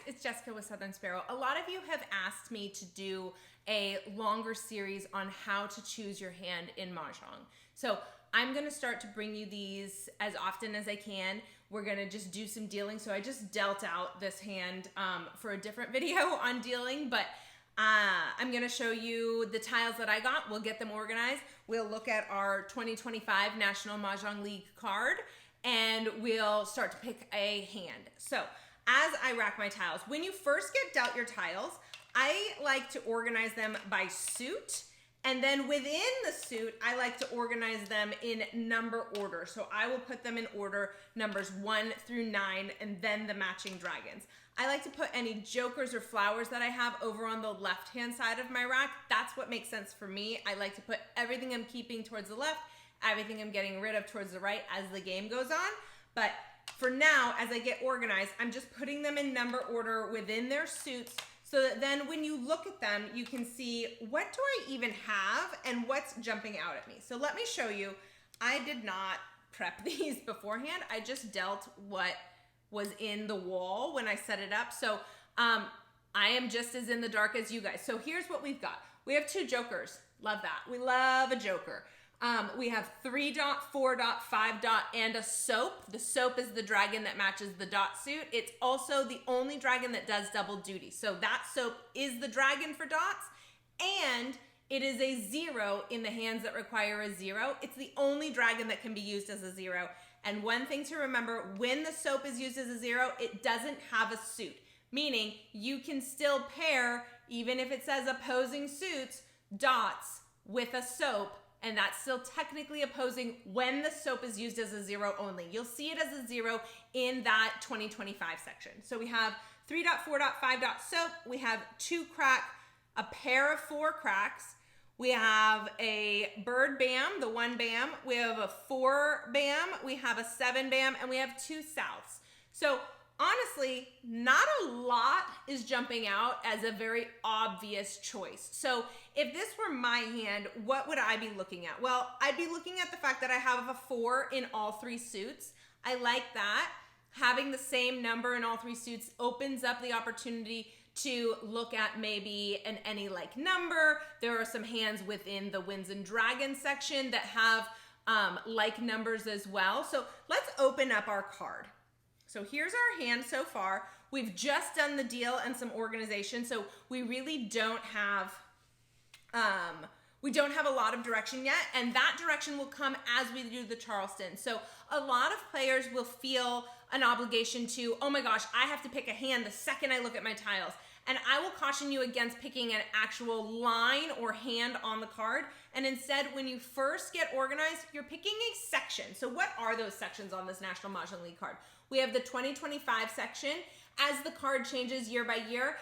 it's Jessica with Southern Sparrow. A lot of you have asked me to do a longer series on how to choose your hand in Mahjong. So I'm going to start to bring you these as often as I can. We're going to just do some dealing. So I just dealt out this hand for a different video on dealing, but I'm going to show you the tiles that I got. We'll get them organized. We'll look at our 2025 National Mahjong League card, and we'll start to pick a hand. So as I rack my tiles, when you first get dealt your tiles, I like to organize them by suit. And then within the suit, I like to organize them in number order. So I will put them in order, numbers 1 through 9, and then the matching dragons. I like to put any jokers or flowers that I have over on the left-hand side of my rack. That's what makes sense for me. I like to put everything I'm keeping towards the left, everything I'm getting rid of towards the right as the game goes on. But for now, as I get organized, I'm just putting them in number order within their suits, so that then when you look at them, you can see, what do I even have and what's jumping out at me? So let me show you. I did not prep these beforehand. I just dealt what was in the wall when I set it up. So I am just as in the dark as you guys. So here's what we've got. We have 2 jokers. Love that. We love a joker. We have 3 dot, 4 dot, 5 dot, and a soap. The soap is the dragon that matches the dot suit. It's also the only dragon that does double duty. So that soap is the dragon for dots, and it is a 0 in the hands that require a 0. It's the only dragon that can be used as a 0. And one thing to remember, when the soap is used as a 0, it doesn't have a suit, meaning you can still pair, even if it says opposing suits, dots with a soap, and that's still technically opposing when the soap is used as a 0 only. You'll see it as a 0 in that 2025 section. So we have 3 dot, 4 dot, 5 dot soap. We have 2 crack, a pair of 4 cracks. We have a bird bam, the 1 bam. We have a 4 bam. We have a 7 bam, and we have 2 souths. So honestly, not a lot is jumping out as a very obvious choice. So if this were my hand, what would I be looking at? Well, I'd be looking at the fact that I have a 4 in all 3 suits. I like that. Having the same number in all 3 suits opens up the opportunity to look at maybe an any like number. There are some hands within the Winds and Dragons section that have like numbers as well. So let's open up our card. So here's our hand so far. We've just done the deal and some organization, so we really don't have a lot of direction yet, and that direction will come as we do the Charleston. So a lot of players will feel an obligation to, oh my gosh, I have to pick a hand the second I look at my tiles. And I will caution you against picking an actual line or hand on the card. And instead, when you first get organized, you're picking a section. So what are those sections on this National Mahjong League card? We have the 2025 section. As the card changes year by year,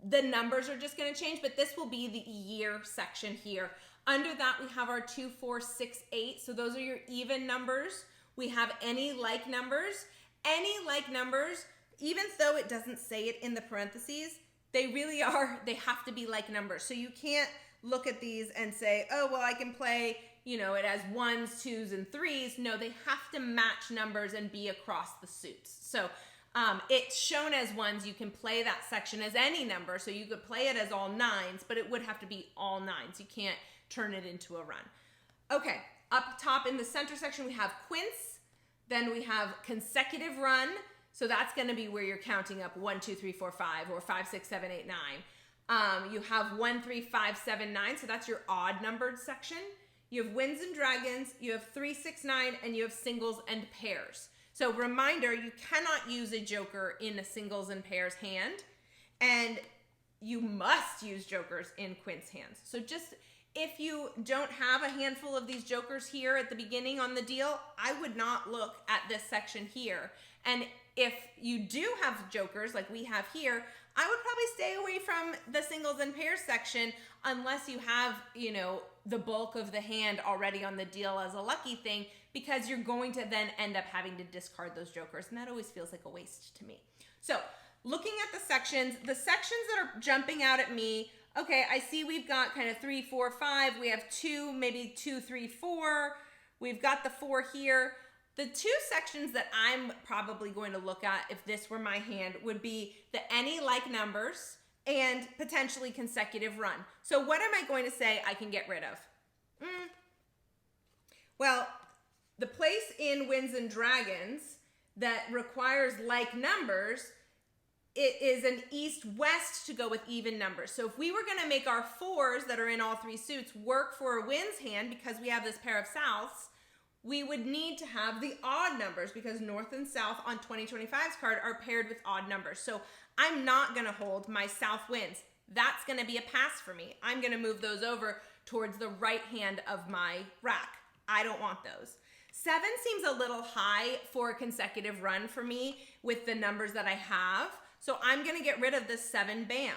the numbers are just going to change, but this will be the year section here. Under that, we have our 2, 4, 6, 8. So those are your even numbers. We have any like numbers. Any like numbers, even though it doesn't say it in the parentheses, they really are, they have to be like numbers. So you can't look at these and say, oh, well, I can play, it has 1s, 2s, and 3s. No, they have to match numbers and be across the suits. So it's shown as 1s. You can play that section as any number. So you could play it as all 9s, but it would have to be all 9s. You can't turn it into a run. Okay, up top in the center section, we have quints. Then we have consecutive run. So that's going to be where you're counting up 1, 2, 3, 4, 5, or 5, 6, 7, 8, 9. You have 1, 3, 5, 7, 9. So that's your odd numbered section. You have Winds and Dragons. You have 3, 6, 9, and you have singles and pairs. So reminder, you cannot use a joker in a singles and pairs hand, and you must use jokers in quints hands. So just if you don't have a handful of these jokers here at the beginning on the deal, I would not look at this section here. And if you do have jokers like we have here, I would probably stay away from the singles and pairs section unless you have, the bulk of the hand already on the deal as a lucky thing, because you're going to then end up having to discard those jokers, and that always feels like a waste to me. So looking at the sections that are jumping out at me, okay, I see we've got kind of 3, 4, 5. We have 2, maybe 2, 3, 4. We've got the 4 here. The two sections that I'm probably going to look at if this were my hand would be the any-like numbers and potentially consecutive run. So what am I going to say I can get rid of? Well, the place in Winds and Dragons that requires like numbers, it is an east-west to go with even numbers. So if we were going to make our fours that are in all three suits work for a Winds hand because we have this pair of Souths, we would need to have the odd numbers because North and South on 2025's card are paired with odd numbers. So I'm not going to hold my South Winds. That's going to be a pass for me. I'm going to move those over towards the right hand of my rack. I don't want those. 7 seems a little high for a consecutive run for me with the numbers that I have. So I'm going to get rid of this 7 bam.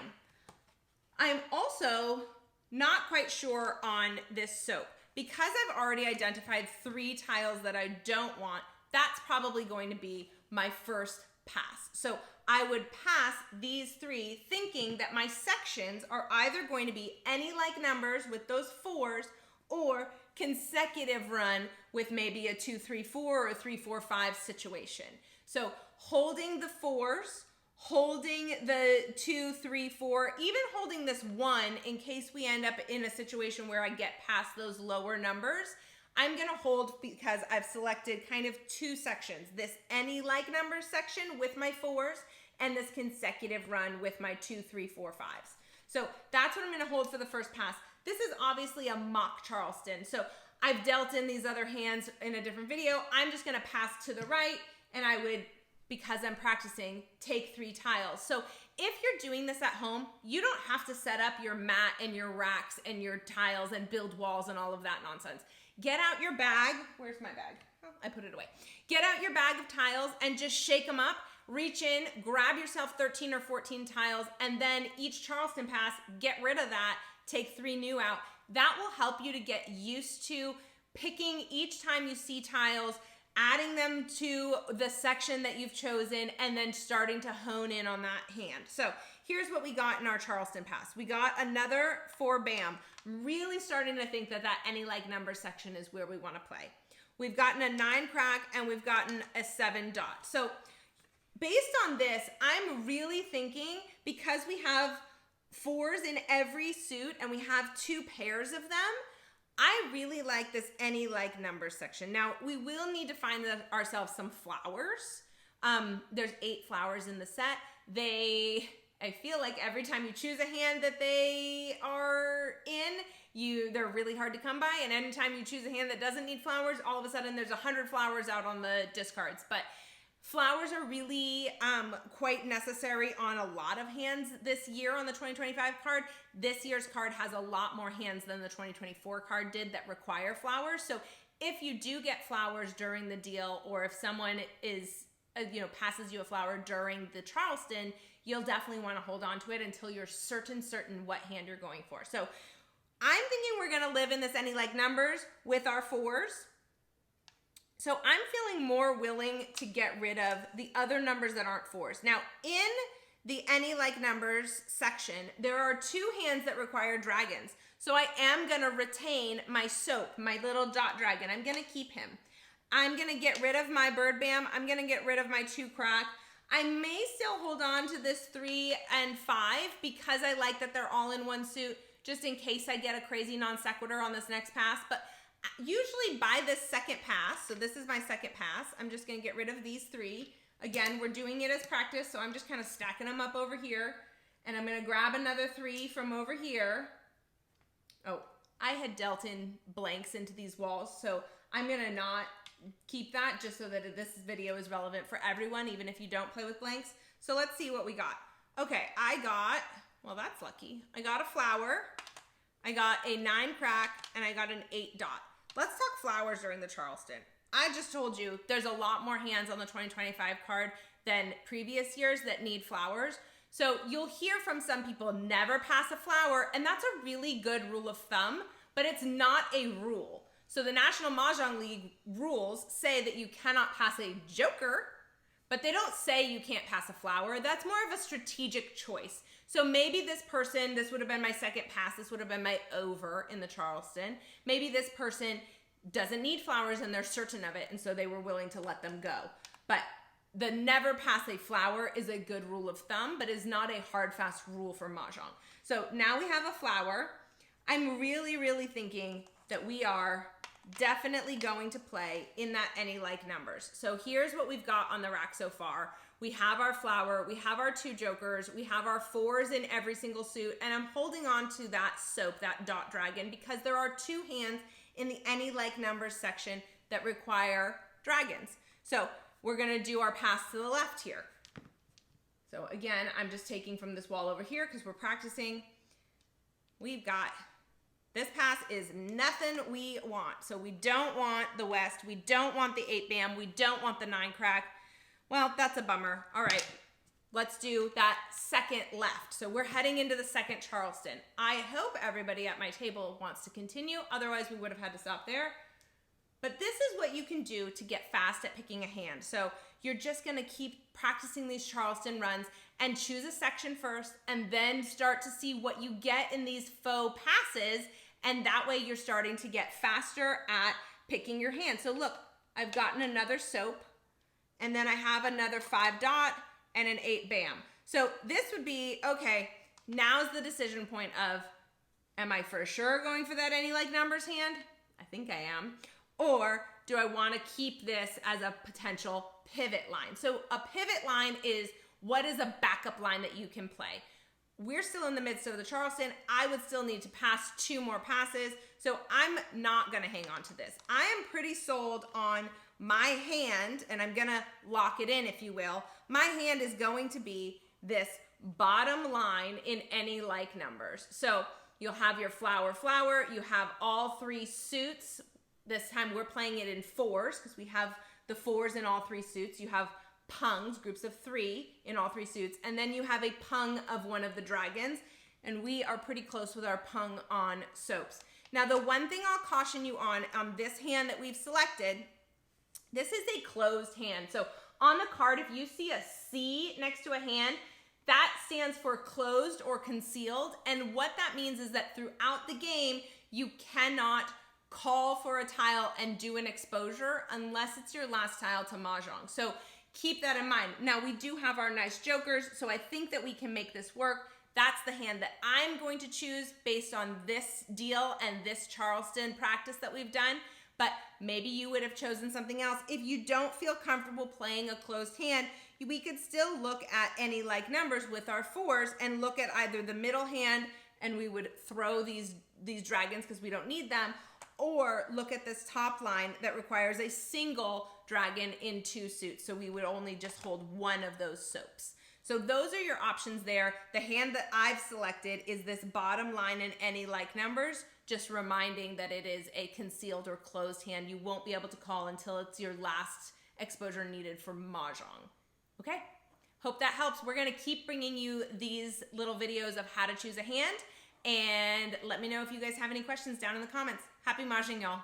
I'm also not quite sure on this soap. Because I've already identified 3 tiles that I don't want, that's probably going to be my first pass. So I would pass these 3 thinking that my sections are either going to be any like numbers with those 4s or consecutive run with maybe a 2, 3, 4 or 3, 4, 5 situation. So holding the 4s, holding the 2, 3, 4, even holding this 1 in case we end up in a situation where I get past those lower numbers, I'm going to hold because I've selected kind of 2 sections, this any like numbers section with my 4s and this consecutive run with my 2, 3, 4, 5s. So that's what I'm going to hold for the first pass. This is obviously a mock Charleston. So I've dealt in these other hands in a different video. I'm just going to pass to the right and I would, because I'm practicing, take 3 tiles. So if you're doing this at home, you don't have to set up your mat and your racks and your tiles and build walls and all of that nonsense. Get out your bag. Where's my bag? Oh, I put it away. Get out your bag of tiles and just shake them up. Reach in, grab yourself 13 or 14 tiles, and then each Charleston pass, get rid of that, take 3 new out. That will help you to get used to picking each time you see tiles, adding them to the section that you've chosen, and then starting to hone in on that hand. So here's what we got in our Charleston pass. We got another 4 bam. Really starting to think that that any like number section is where we want to play. We've gotten a 9 crack and we've gotten a 7 dot. So based on this, I'm really thinking because we have 4s in every suit and we have 2 pairs of them, I really like this any like number section. Now, we will need to find ourselves some flowers. There's 8 flowers in the set. I feel like every time you choose a hand that they are in, they're really hard to come by. And anytime you choose a hand that doesn't need flowers, all of a sudden there's 100 flowers out on the discards. But flowers are really quite necessary on a lot of hands this year on the 2025 card. This year's card has a lot more hands than the 2024 card did that require flowers. So if you do get flowers during the deal, or if someone is, passes you a flower during the Charleston, you'll definitely want to hold on to it until you're certain what hand you're going for. So I'm thinking we're going to live in this any like numbers with our 4s. So I'm feeling more willing to get rid of the other numbers that aren't 4s. Now, in the any like numbers section, there are 2 hands that require dragons. So I am going to retain my soap, my little dot dragon. I'm going to keep him. I'm going to get rid of my bird bam. I'm going to get rid of my 2 crack. I may still hold on to this 3 and 5 because I like that they're all in one suit, just in case I get a crazy non sequitur on this next pass. But usually by this second pass, so this is my second pass, I'm just going to get rid of these 3. Again, we're doing it as practice, so I'm just kind of stacking them up over here. And I'm going to grab another 3 from over here. Oh, I had dealt in blanks into these walls, so I'm going to not keep that just so that this video is relevant for everyone, even if you don't play with blanks. So let's see what we got. Okay, well, that's lucky. I got a flower, I got a 9 crack, and I got an 8 dot. Let's talk flowers during the Charleston. I just told you there's a lot more hands on the 2025 card than previous years that need flowers. So you'll hear from some people, never pass a flower, and that's a really good rule of thumb, but it's not a rule. So the National Mahjong League rules say that you cannot pass a joker, but they don't say you can't pass a flower. That's more of a strategic choice. So maybe this person, this would have been my second pass, this would have been my over in the Charleston. Maybe this person doesn't need flowers and they're certain of it, and so they were willing to let them go. But the never pass a flower is a good rule of thumb, but is not a hard, fast rule for Mahjong. So now we have a flower. I'm really, really thinking that we are definitely going to play in that any like numbers. So here's what we've got on the rack so far. We have our flower, we have our 2 jokers, we have our 4s in every single suit, and I'm holding on to that soap, that dot dragon, because there are 2 hands in the any like numbers section that require dragons. So we're gonna do our pass to the left here. So again, I'm just taking from this wall over here because we're practicing. We've got, this pass is nothing we want. So we don't want the West, we don't want the 8 bam, we don't want the 9 crack. Well, that's a bummer. All right, let's do that second left. So we're heading into the second Charleston. I hope everybody at my table wants to continue, otherwise we would have had to stop there. But this is what you can do to get fast at picking a hand. So you're just gonna keep practicing these Charleston runs and choose a section first, and then start to see what you get in these faux passes, and that way you're starting to get faster at picking your hand. So look, I've gotten another soap, and then I have another 5 dot and an 8 bam. So this would be, okay, now's the decision point of, am I for sure going for that any like numbers hand? I think I am. Or do I want to keep this as a potential pivot line? So a pivot line is, what is a backup line that you can play? We're still in the midst of the Charleston. I would still need to pass 2 more passes. So I'm not gonna hang on to this. I am pretty sold on my hand, and I'm gonna lock it in, if you will. My hand is going to be this bottom line in any like numbers. So you'll have your flower, you have all 3 suits. This time we're playing it in 4s because we have the 4s in all 3 suits. You have pungs, groups of 3 in all 3 suits, and then you have a pung of one of the dragons, and we are pretty close with our pung on soaps. Now the one thing I'll caution you on this hand that we've selected, this is a closed hand. So on the card, if you see a C next to a hand, that stands for closed or concealed, and what that means is that throughout the game, you cannot call for a tile and do an exposure unless it's your last tile to Mahjong. So keep that in mind. Now we do have our nice jokers, so I think that we can make this work. That's the hand that I'm going to choose based on this deal and this Charleston practice that we've done, but maybe you would have chosen something else. If you don't feel comfortable playing a closed hand, we could still look at any like numbers with our 4s and look at either the middle hand, and we would throw these dragons because we don't need them, or look at this top line that requires a single dragon in 2 suits. So we would only just hold 1 of those soaps. So those are your options there. The hand that I've selected is this bottom line in any like numbers, just reminding that it is a concealed or closed hand. You won't be able to call until it's your last exposure needed for Mahjong. Okay? Hope that helps. We're gonna keep bringing you these little videos of how to choose a hand, and let me know if you guys have any questions down in the comments. Happy Mahjong, y'all.